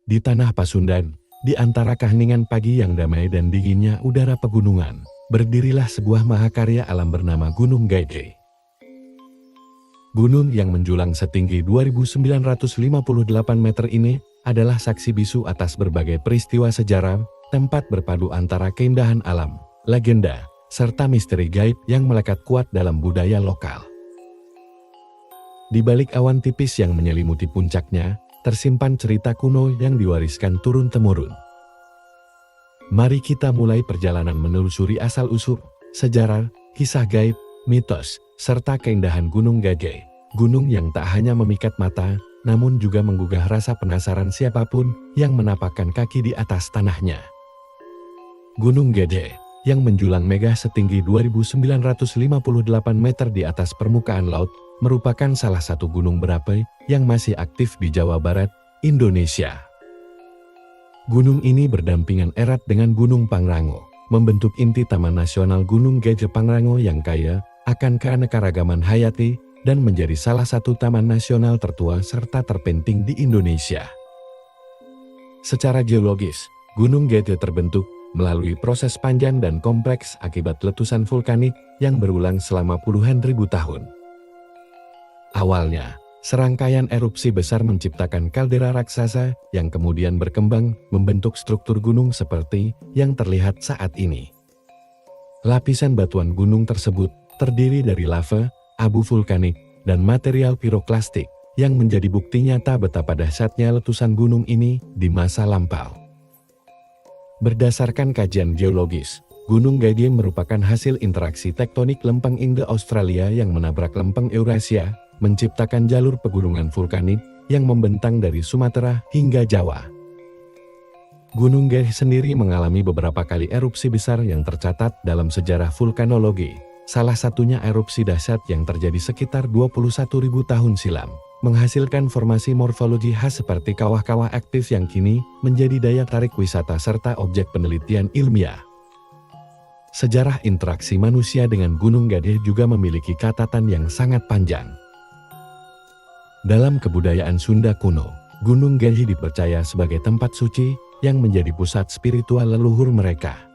Di tanah Pasundan, di antara keheningan pagi yang damai dan dinginnya udara pegunungan, berdirilah sebuah mahakarya alam bernama Gunung Gede. Gunung yang menjulang setinggi 2.958 meter ini adalah saksi bisu atas berbagai peristiwa sejarah, tempat berpadu antara keindahan alam, legenda, serta misteri gaib yang melekat kuat dalam budaya lokal. Di balik awan tipis yang menyelimuti puncaknya, tersimpan cerita kuno yang diwariskan turun-temurun. Mari kita mulai perjalanan menelusuri asal-usul, sejarah, kisah gaib, mitos, serta keindahan Gunung Gede. Gunung yang tak hanya memikat mata, namun juga menggugah rasa penasaran siapapun yang menapakkan kaki di atas tanahnya. Gunung Gede, yang menjulang megah setinggi 2.958 meter di atas permukaan laut, merupakan salah satu gunung berapi yang masih aktif di Jawa Barat, Indonesia. Gunung ini berdampingan erat dengan Gunung Pangrango, membentuk inti Taman Nasional Gunung Gede Pangrango yang kaya akan keanekaragaman hayati dan menjadi salah satu taman nasional tertua serta terpenting di Indonesia. Secara geologis, Gunung Gede terbentuk melalui proses panjang dan kompleks akibat letusan vulkanik yang berulang selama puluhan ribu tahun. Awalnya, serangkaian erupsi besar menciptakan kaldera raksasa yang kemudian berkembang membentuk struktur gunung seperti yang terlihat saat ini. Lapisan batuan gunung tersebut terdiri dari lava, abu vulkanik, dan material piroklastik yang menjadi bukti nyata betapa dahsyatnya letusan gunung ini di masa lampau. Berdasarkan kajian geologis, Gunung Gede merupakan hasil interaksi tektonik lempeng Indo-Australia yang menabrak lempeng Eurasia, menciptakan jalur pegunungan vulkanik yang membentang dari Sumatera hingga Jawa. Gunung Gede sendiri mengalami beberapa kali erupsi besar yang tercatat dalam sejarah vulkanologi. Salah satunya erupsi dahsyat yang terjadi sekitar 21.000 tahun silam, menghasilkan formasi morfologi khas seperti kawah-kawah aktif yang kini menjadi daya tarik wisata serta objek penelitian ilmiah. Sejarah interaksi manusia dengan Gunung Gede juga memiliki catatan yang sangat panjang. Dalam kebudayaan Sunda kuno, Gunung Gede dipercaya sebagai tempat suci yang menjadi pusat spiritual leluhur mereka.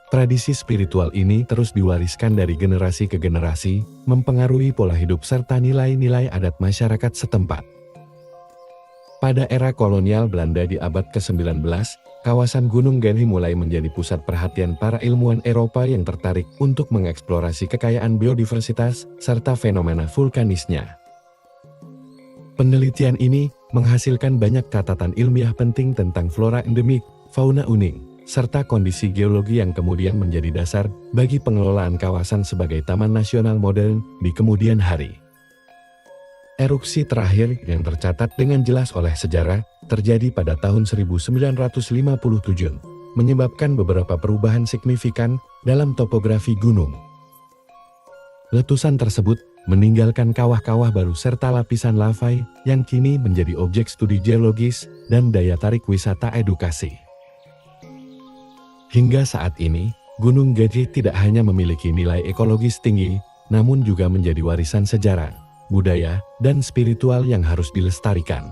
Tradisi spiritual ini terus diwariskan dari generasi ke generasi, mempengaruhi pola hidup serta nilai-nilai adat masyarakat setempat. Pada era kolonial Belanda di abad ke-19, kawasan Gunung Gede mulai menjadi pusat perhatian para ilmuwan Eropa yang tertarik untuk mengeksplorasi kekayaan biodiversitas serta fenomena vulkanisnya. Penelitian ini menghasilkan banyak catatan ilmiah penting tentang flora endemik, fauna unik, serta kondisi geologi yang kemudian menjadi dasar bagi pengelolaan kawasan sebagai taman nasional modern di kemudian hari. Erupsi terakhir yang tercatat dengan jelas oleh sejarah terjadi pada tahun 1957, menyebabkan beberapa perubahan signifikan dalam topografi gunung. Letusan tersebut meninggalkan kawah-kawah baru serta lapisan lava yang kini menjadi objek studi geologis dan daya tarik wisata edukasi. Hingga saat ini, Gunung Gede tidak hanya memiliki nilai ekologis tinggi, namun juga menjadi warisan sejarah, budaya, dan spiritual yang harus dilestarikan.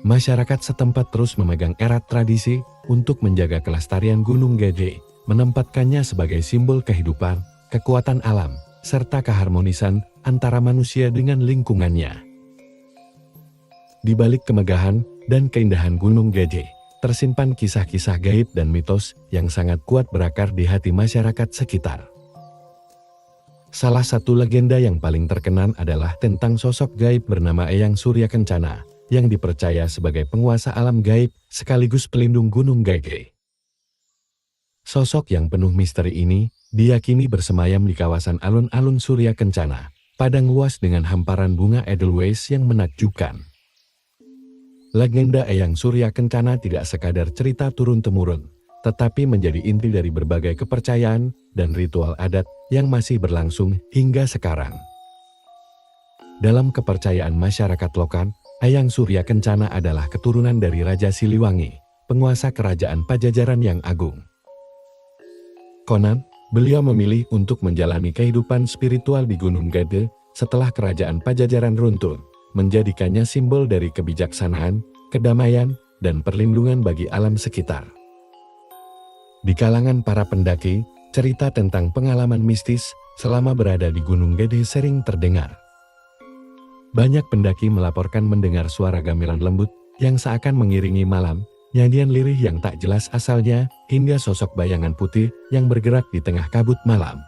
Masyarakat setempat terus memegang erat tradisi untuk menjaga kelestarian Gunung Gede, menempatkannya sebagai simbol kehidupan, kekuatan alam, serta keharmonisan antara manusia dengan lingkungannya. Di balik kemegahan dan keindahan Gunung Gede, tersimpan kisah-kisah gaib dan mitos yang sangat kuat berakar di hati masyarakat sekitar. Salah satu legenda yang paling terkenal adalah tentang sosok gaib bernama Eyang Surya Kencana, yang dipercaya sebagai penguasa alam gaib sekaligus pelindung Gunung Gede. Sosok yang penuh misteri ini diyakini bersemayam di kawasan alun-alun Surya Kencana, padang luas dengan hamparan bunga edelweiss yang menakjubkan. Legenda Eyang Surya Kencana tidak sekadar cerita turun-temurun, tetapi menjadi inti dari berbagai kepercayaan dan ritual adat yang masih berlangsung hingga sekarang. Dalam kepercayaan masyarakat lokal, Eyang Surya Kencana adalah keturunan dari Raja Siliwangi, penguasa kerajaan Pajajaran yang agung. Konon, beliau memilih untuk menjalani kehidupan spiritual di Gunung Gede setelah kerajaan Pajajaran runtuh, menjadikannya simbol dari kebijaksanaan, kedamaian, dan perlindungan bagi alam sekitar. Di kalangan para pendaki, cerita tentang pengalaman mistis selama berada di Gunung Gede sering terdengar. Banyak pendaki melaporkan mendengar suara gamelan lembut yang seakan mengiringi malam, nyanyian lirih yang tak jelas asalnya, hingga sosok bayangan putih yang bergerak di tengah kabut malam.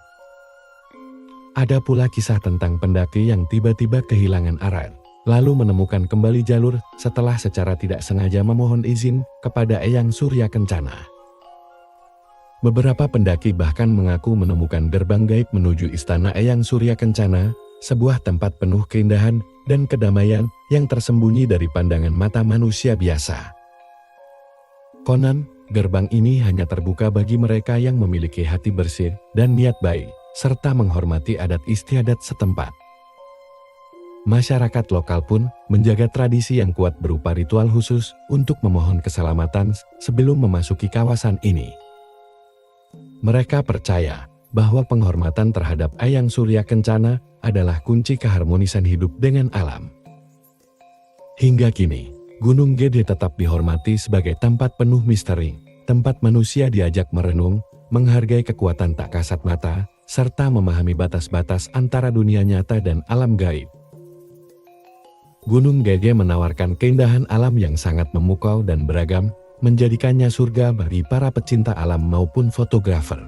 Ada pula kisah tentang pendaki yang tiba-tiba kehilangan arah, lalu menemukan kembali jalur setelah secara tidak sengaja memohon izin kepada Eyang Surya Kencana. Beberapa pendaki bahkan mengaku menemukan gerbang gaib menuju Istana Eyang Surya Kencana, sebuah tempat penuh keindahan dan kedamaian yang tersembunyi dari pandangan mata manusia biasa. Konon, gerbang ini hanya terbuka bagi mereka yang memiliki hati bersih dan niat baik, serta menghormati adat istiadat setempat. Masyarakat lokal pun menjaga tradisi yang kuat berupa ritual khusus untuk memohon keselamatan sebelum memasuki kawasan ini. Mereka percaya bahwa penghormatan terhadap Eyang Surya Kencana adalah kunci keharmonisan hidup dengan alam. Hingga kini, Gunung Gede tetap dihormati sebagai tempat penuh misteri, tempat manusia diajak merenung, menghargai kekuatan tak kasat mata, serta memahami batas-batas antara dunia nyata dan alam gaib. Gunung Gede menawarkan keindahan alam yang sangat memukau dan beragam, menjadikannya surga bagi para pecinta alam maupun fotografer.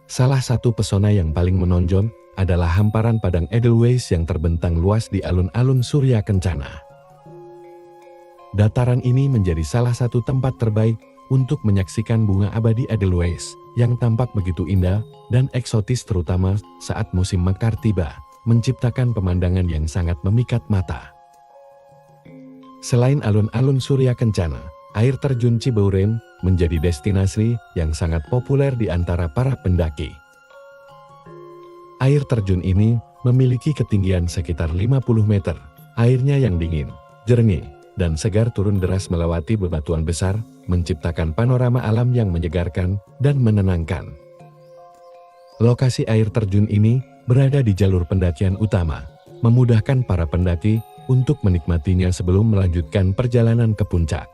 Salah satu pesona yang paling menonjol adalah hamparan padang Edelweiss yang terbentang luas di alun-alun Surya Kencana. Dataran ini menjadi salah satu tempat terbaik untuk menyaksikan bunga abadi Edelweiss yang tampak begitu indah dan eksotis terutama saat musim mekar tiba, menciptakan pemandangan yang sangat memikat mata. Selain alun-alun Surya Kencana, air terjun Cibeureuem menjadi destinasi yang sangat populer di antara para pendaki. Air terjun ini memiliki ketinggian sekitar 50 meter, airnya yang dingin, jernih, dan segar turun deras melewati bebatuan besar, menciptakan panorama alam yang menyegarkan dan menenangkan. Lokasi air terjun ini berada di jalur pendakian utama, memudahkan para pendaki untuk menikmatinya sebelum melanjutkan perjalanan ke puncak.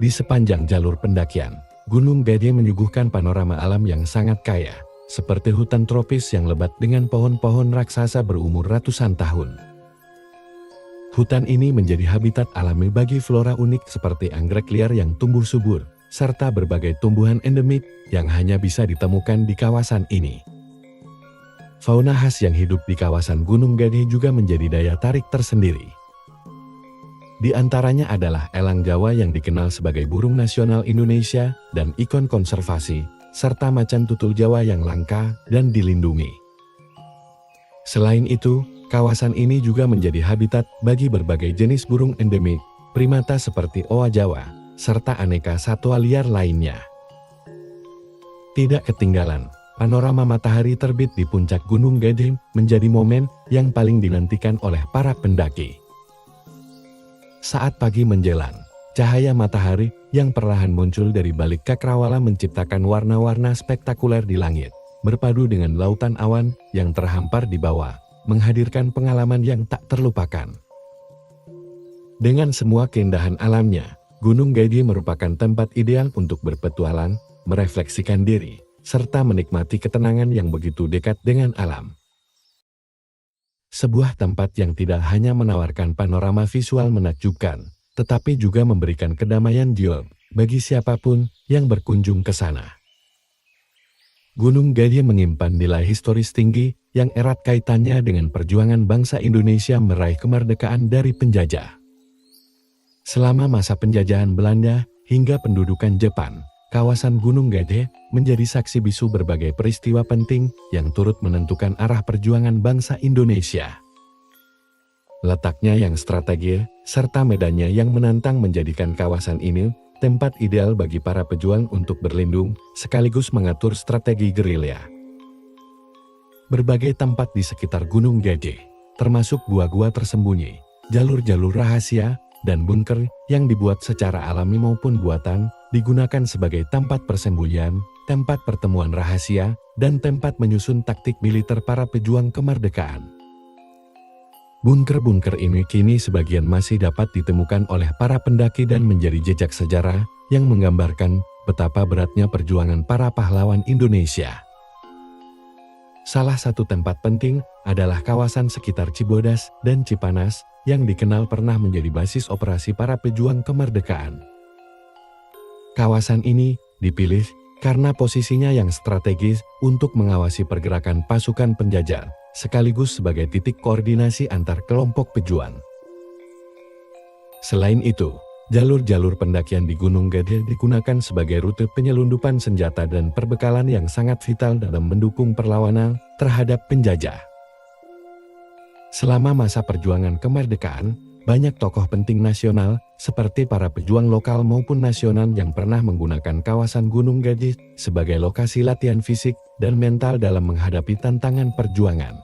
Di sepanjang jalur pendakian, Gunung Gede menyuguhkan panorama alam yang sangat kaya, seperti hutan tropis yang lebat dengan pohon-pohon raksasa berumur ratusan tahun. Hutan ini menjadi habitat alami bagi flora unik seperti anggrek liar yang tumbuh subur, serta berbagai tumbuhan endemik yang hanya bisa ditemukan di kawasan ini. Fauna khas yang hidup di kawasan Gunung Gede juga menjadi daya tarik tersendiri. Di antaranya adalah elang Jawa yang dikenal sebagai burung nasional Indonesia dan ikon konservasi, serta macan tutul Jawa yang langka dan dilindungi. Selain itu, kawasan ini juga menjadi habitat bagi berbagai jenis burung endemik, primata seperti oa Jawa, serta aneka satwa liar lainnya. Tidak ketinggalan, panorama matahari terbit di puncak Gunung Gede menjadi momen yang paling dinantikan oleh para pendaki. Saat pagi menjelang, cahaya matahari yang perlahan muncul dari balik cakrawala menciptakan warna-warna spektakuler di langit, berpadu dengan lautan awan yang terhampar di bawah, menghadirkan pengalaman yang tak terlupakan. Dengan semua keindahan alamnya, Gunung Gede merupakan tempat ideal untuk berpetualang, merefleksikan diri, serta menikmati ketenangan yang begitu dekat dengan alam. Sebuah tempat yang tidak hanya menawarkan panorama visual menakjubkan, tetapi juga memberikan kedamaian jiwa bagi siapapun yang berkunjung ke sana. Gunung Gede menyimpan nilai historis tinggi yang erat kaitannya dengan perjuangan bangsa Indonesia meraih kemerdekaan dari penjajah. Selama masa penjajahan Belanda hingga pendudukan Jepang, kawasan Gunung Gede menjadi saksi bisu berbagai peristiwa penting yang turut menentukan arah perjuangan bangsa Indonesia. Letaknya yang strategis, serta medannya yang menantang menjadikan kawasan ini tempat ideal bagi para pejuang untuk berlindung, sekaligus mengatur strategi gerilya. Berbagai tempat di sekitar Gunung Gede, termasuk gua-gua tersembunyi, jalur-jalur rahasia, dan bunker yang dibuat secara alami maupun buatan, digunakan sebagai tempat persembunyian, tempat pertemuan rahasia, dan tempat menyusun taktik militer para pejuang kemerdekaan. Bunker-bunker ini kini sebagian masih dapat ditemukan oleh para pendaki dan menjadi jejak sejarah yang menggambarkan betapa beratnya perjuangan para pahlawan Indonesia. Salah satu tempat penting adalah kawasan sekitar Cibodas dan Cipanas yang dikenal pernah menjadi basis operasi para pejuang kemerdekaan. Kawasan ini dipilih karena posisinya yang strategis untuk mengawasi pergerakan pasukan penjajah, sekaligus sebagai titik koordinasi antar kelompok pejuang. Selain itu, jalur-jalur pendakian di Gunung Gede digunakan sebagai rute penyelundupan senjata dan perbekalan yang sangat vital dalam mendukung perlawanan terhadap penjajah. Selama masa perjuangan kemerdekaan, banyak tokoh penting nasional seperti para pejuang lokal maupun nasional yang pernah menggunakan kawasan Gunung Gede sebagai lokasi latihan fisik dan mental dalam menghadapi tantangan perjuangan.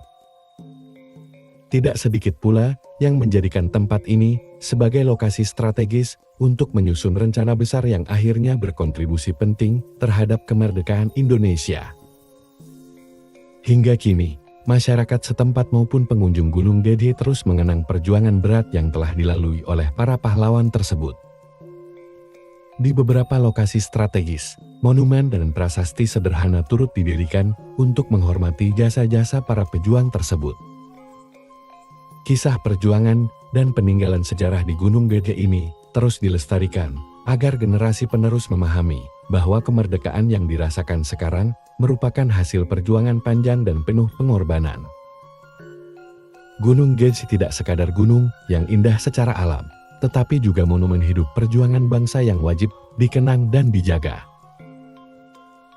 Tidak sedikit pula yang menjadikan tempat ini sebagai lokasi strategis untuk menyusun rencana besar yang akhirnya berkontribusi penting terhadap kemerdekaan Indonesia. Hingga kini, masyarakat setempat maupun pengunjung Gunung Gede terus mengenang perjuangan berat yang telah dilalui oleh para pahlawan tersebut. Di beberapa lokasi strategis, monumen dan prasasti sederhana turut didirikan untuk menghormati jasa-jasa para pejuang tersebut. Kisah perjuangan dan peninggalan sejarah di Gunung Gede ini terus dilestarikan agar generasi penerus memahami bahwa kemerdekaan yang dirasakan sekarang merupakan hasil perjuangan panjang dan penuh pengorbanan. Gunung Gede tidak sekadar gunung yang indah secara alam, tetapi juga monumen hidup perjuangan bangsa yang wajib dikenang dan dijaga.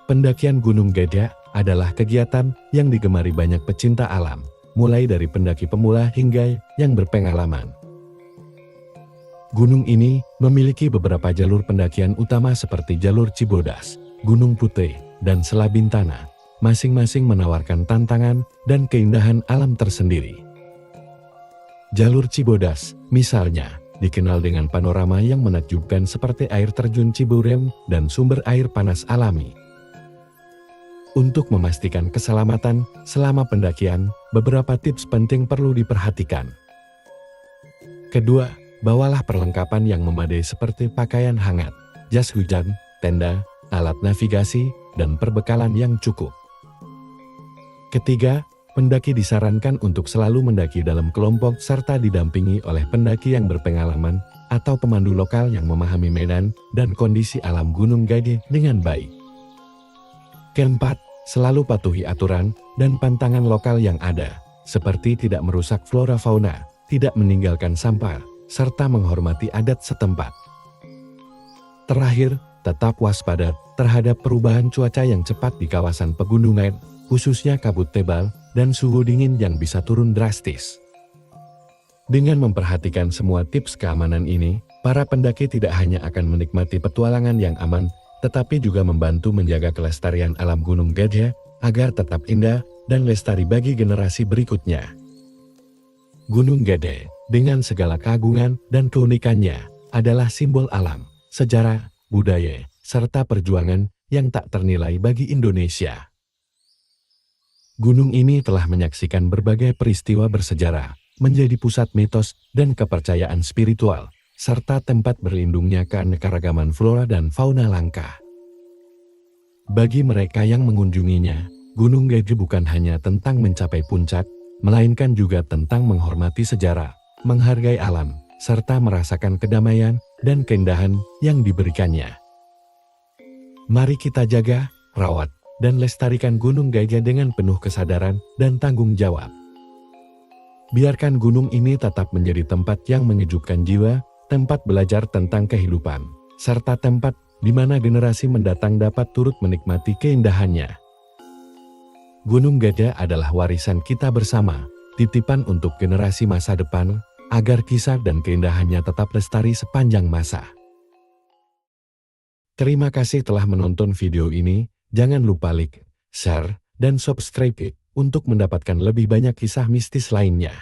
Pendakian Gunung Gede adalah kegiatan yang digemari banyak pecinta alam, mulai dari pendaki pemula hingga yang berpengalaman. Gunung ini memiliki beberapa jalur pendakian utama seperti jalur Cibodas, Gunung Putih, dan Selabintana, masing-masing menawarkan tantangan dan keindahan alam tersendiri. Jalur Cibodas, misalnya, dikenal dengan panorama yang menakjubkan seperti air terjun Ciburem dan sumber air panas alami. Untuk memastikan keselamatan selama pendakian, beberapa tips penting perlu diperhatikan. Kedua, bawalah perlengkapan yang memadai seperti pakaian hangat, jas hujan, tenda, alat navigasi, dan perbekalan yang cukup. Ketiga, pendaki disarankan untuk selalu mendaki dalam kelompok serta didampingi oleh pendaki yang berpengalaman atau pemandu lokal yang memahami medan dan kondisi alam Gunung Gede dengan baik. Keempat, selalu patuhi aturan dan pantangan lokal yang ada, seperti tidak merusak flora fauna, tidak meninggalkan sampah, serta menghormati adat setempat. Terakhir, tetap waspada terhadap perubahan cuaca yang cepat di kawasan pegunungan, khususnya kabut tebal dan suhu dingin yang bisa turun drastis. Dengan memperhatikan semua tips keamanan ini, para pendaki tidak hanya akan menikmati petualangan yang aman, tetapi juga membantu menjaga kelestarian alam Gunung Gede agar tetap indah dan lestari bagi generasi berikutnya. Gunung Gede, dengan segala keagungan dan keunikannya, adalah simbol alam, sejarah, budaya, serta perjuangan yang tak ternilai bagi Indonesia. Gunung ini telah menyaksikan berbagai peristiwa bersejarah, menjadi pusat mitos dan kepercayaan spiritual, serta tempat berlindungnya keanekaragaman flora dan fauna langka. Bagi mereka yang mengunjunginya, Gunung Gede bukan hanya tentang mencapai puncak, melainkan juga tentang menghormati sejarah, menghargai alam, serta merasakan kedamaian dan keindahan yang diberikannya. Mari kita jaga, rawat, dan lestarikan Gunung Gede dengan penuh kesadaran dan tanggung jawab. Biarkan gunung ini tetap menjadi tempat yang menyejukkan jiwa, tempat belajar tentang kehidupan, serta tempat di mana generasi mendatang dapat turut menikmati keindahannya. Gunung Gede adalah warisan kita bersama, titipan untuk generasi masa depan, agar kisah dan keindahannya tetap lestari sepanjang masa. Terima kasih telah menonton video ini, jangan lupa like, share, dan subscribe untuk mendapatkan lebih banyak kisah mistis lainnya.